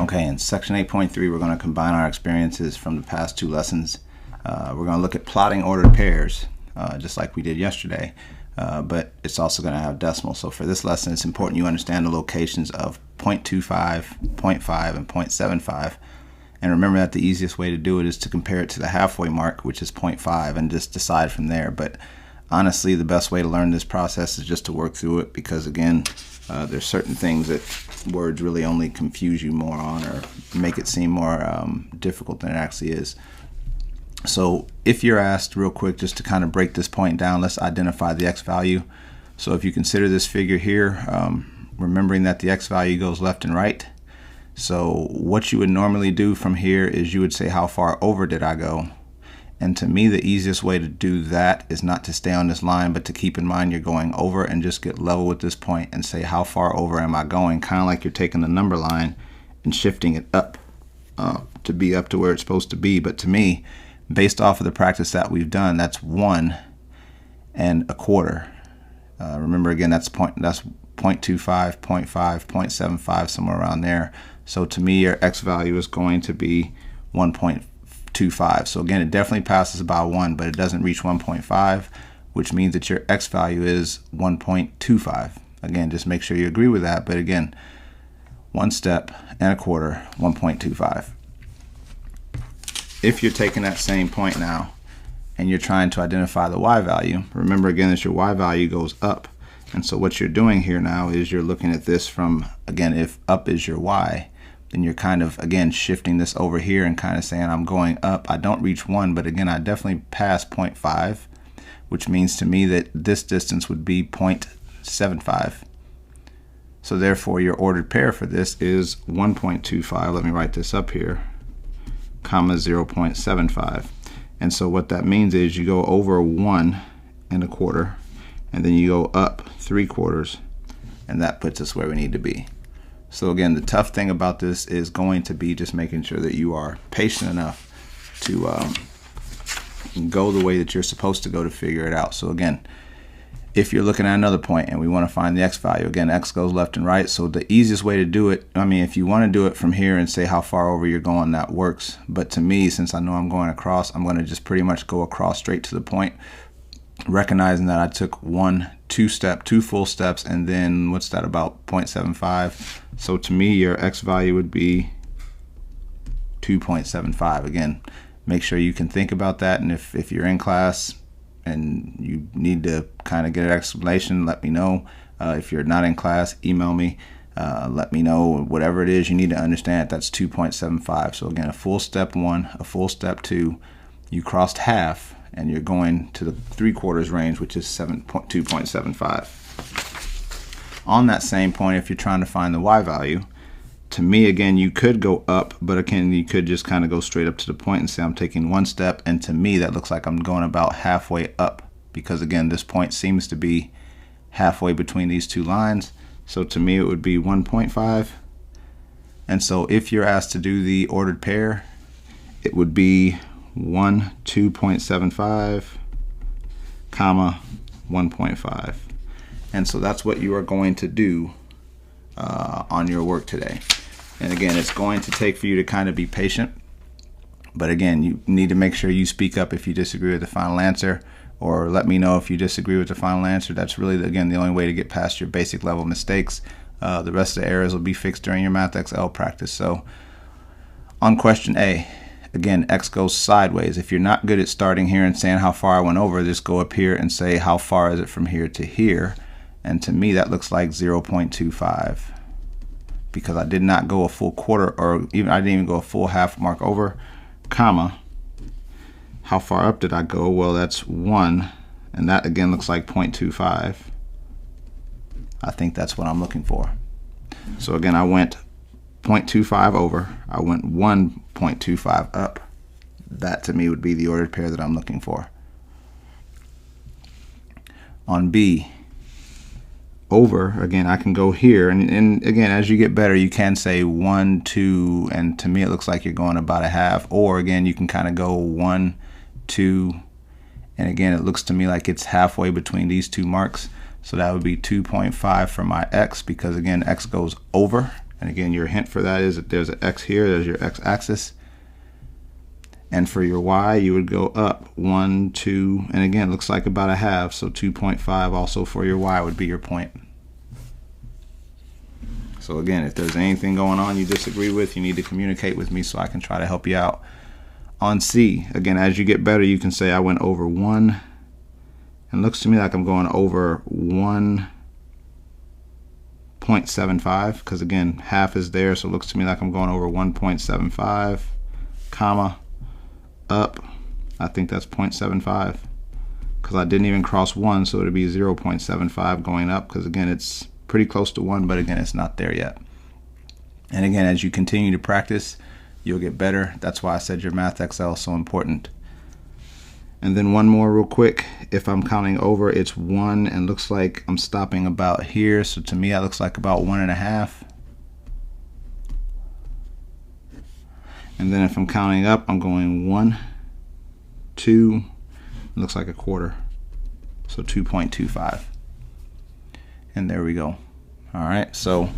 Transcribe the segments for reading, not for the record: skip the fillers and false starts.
Okay, in section 8.3, we're going to combine our experiences from the past two lessons. We're going to look at plotting ordered pairs, just like we did yesterday, but it's also going to have decimals. So for this lesson, it's important you understand the locations of 0.25, 0.5, and 0.75. And remember that the easiest way to do it is to compare it to the halfway mark, which is 0.5, and just decide from there. But honestly, the best way to learn this process is just to work through it, because again, there's certain things that words really only confuse you more on or make it seem more difficult than it actually is. So if you're asked real quick, just to kind of break this point down, let's identify the x value. So if you consider this figure here, remembering that the x value goes left and right. So what you would normally do from here is you would say, how far over did I go? And to me, the easiest way to do that is not to stay on this line, but to keep in mind you're going over and just get level with this point and say, how far over am I going? Kind of like you're taking the number line and shifting it up to be up to where it's supposed to be. But to me, based off of the practice that we've done, that's 1 1/4. Remember again, that's 0.25, 0.5, 0.75, somewhere around there. So to me, your x value is going to be 1.25. So again, it definitely passes by 1, but it doesn't reach 1.5, which means that your x value is 1.25. Again, just make sure you agree with that. But again, 1 1/4, 1.25. If you're taking that same point now and you're trying to identify the y value, remember again that your y value goes up. And so what you're doing here now is you're looking at this from, again, if up is your y, then you're kind of, again, shifting this over here and kind of saying, I'm going up. I don't reach 1, but again, I definitely pass 0.5, which means to me that this distance would be 0.75. So therefore, your ordered pair for this is 1.25. Let me write this up here, comma 0.75. And so what that means is you go over 1 1/4, and then you go up 3/4, and that puts us where we need to be. So again, the tough thing about this is going to be just making sure that you are patient enough to go the way that you're supposed to go to figure it out. So again, if you're looking at another point and we want to find the x value, again, x goes left and right. So the easiest way to do it, I mean, if you want to do it from here and say how far over you're going, that works. But to me, since I know I'm going across, I'm going to just pretty much go across straight to the point, recognizing that I took 2 full steps, and then what's that, about 0.75. So to me, your x value would be 2.75. Again, make sure you can think about that, and if you're in class and you need to kind of get an explanation, let me know. If you're not in class, email me. Let me know whatever it is you need to understand. That's 2.75. So again, a full step 1, a full step 2, you crossed half, and you're going to the 3/4 range, which is 2.75. On that same point, if you're trying to find the y value, to me, again, you could go up, but again, you could just kind of go straight up to the point and say I'm taking 1 step, and to me, that looks like I'm going about halfway up, because again, this point seems to be halfway between these two lines. So to me, it would be 1.5. And so if you're asked to do the ordered pair, it would be 2.75, comma 1.5. And so that's what you are going to do on your work today. And again, it's going to take for you to kind of be patient, but again, you need to make sure you speak up if you disagree with the final answer, or let me know if you disagree with the final answer. That's really, again, the only way to get past your basic level mistakes. The rest of the errors will be fixed during your MathXL practice. So on question A, again, x goes sideways. If you're not good at starting here and saying how far I went over, just go up here and say how far is it from here to here. And to me, that looks like 0.25, because I did not go a full quarter, or even I didn't even go a full half mark over, comma, how far up did I go? Well, that's 1, and that again looks like 0.25. I think that's what I'm looking for. So again, I went 0.25 over, I went 1.25 up. That to me would be the ordered pair that I'm looking for. On B, over, again, I can go here, and again, as you get better, you can say 1, 2, and to me it looks like you're going about a half, or again, you can kind of go 1, 2, and again, it looks to me like it's halfway between these two marks. So that would be 2.5 for my x, because again, x goes over And again, your hint for that is that there's an X here, there's your X axis. And for your Y, you would go up 1, 2, and again, it looks like about a half, so 2.5 also for your Y would be your point. So again, if there's anything going on you disagree with, you need to communicate with me so I can try to help you out. On C, again, as you get better, you can say I went over 1, and it looks to me like I'm going over 1.75, because again, half is there, so it looks to me like I'm going over 1.75, comma, up, I think that's 0.75, because I didn't even cross 1, so it'd be 0.75 going up, because again, it's pretty close to 1, but again, it's not there yet. And again, as you continue to practice, you'll get better. That's why I said your Math Excel is so important. And then one more real quick. If I'm counting over, it's 1, and looks like I'm stopping about here. So to me, that looks like about 1.5. And then if I'm counting up, I'm going 1, 2, it looks like a quarter. So 2.25. And there we go. All right, so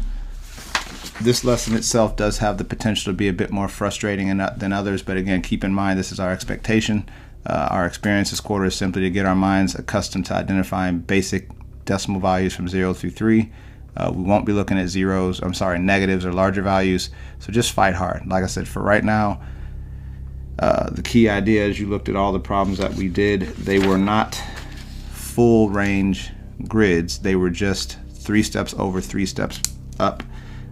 this lesson itself does have the potential to be a bit more frustrating than others, but again, keep in mind this is our expectation. Our experience this quarter is simply to get our minds accustomed to identifying basic decimal values from 0 through 3. We won't be looking at negatives or larger values, so just fight hard. Like I said, for right now, the key idea is you looked at all the problems that we did. They were not full range grids. They were just 3 steps over, 3 steps up.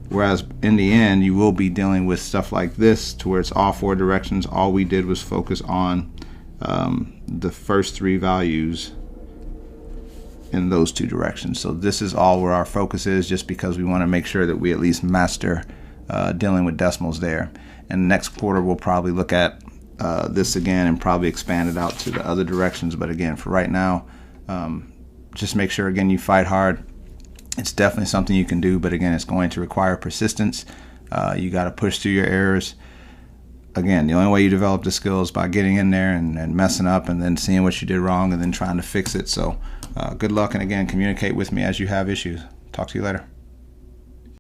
Whereas in the end, you will be dealing with stuff like this to where it's all 4 directions. All we did was focus on the first 3 values in those 2 directions. So this is all where our focus is, just because we want to make sure that we at least master dealing with decimals there. And next quarter, we'll probably look at this again and probably expand it out to the other directions. But again, for right now, just make sure, again, you fight hard. It's definitely something you can do, but again, it's going to require persistence. You got to push through your errors. Again, the only way you develop the skill is by getting in there and messing up and then seeing what you did wrong and then trying to fix it. So good luck, and again, communicate with me as you have issues. Talk to you later.